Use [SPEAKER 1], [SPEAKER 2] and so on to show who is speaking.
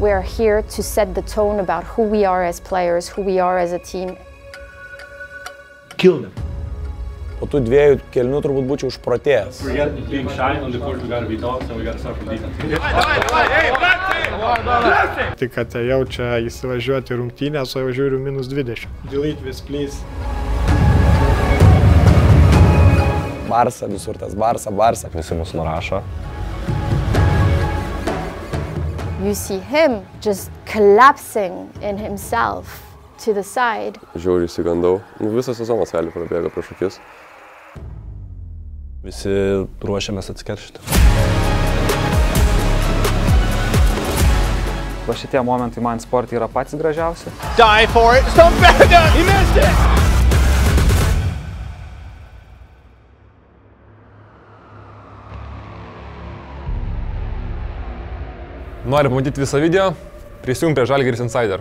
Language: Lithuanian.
[SPEAKER 1] we're here to set the tone about who we are as players, who we are as a team.
[SPEAKER 2] Kill them.
[SPEAKER 3] Po tų dviejų kėlinių turbūt būčiau užprotėjęs.
[SPEAKER 4] Tik atėjau čia įsivažiuoti rungtynės, o jau žiūriu -20. Delete this, please.
[SPEAKER 3] Barsa, visur tas Barsa.
[SPEAKER 5] Visi mus nurašo.
[SPEAKER 1] You see him just collapsing in himself to the side.
[SPEAKER 6] Žiauriai išsigandau. Visas sezonas gali prabėga prieš akis.
[SPEAKER 5] Visi ruošiamės atsikeršyti.
[SPEAKER 7] Va šitie momentai man sporte yra patys gražiausi.
[SPEAKER 2] Die for it. Stomberger. He missed it.
[SPEAKER 8] Nori pamatyti visą video? Prisijung prie Žalgiris Insider.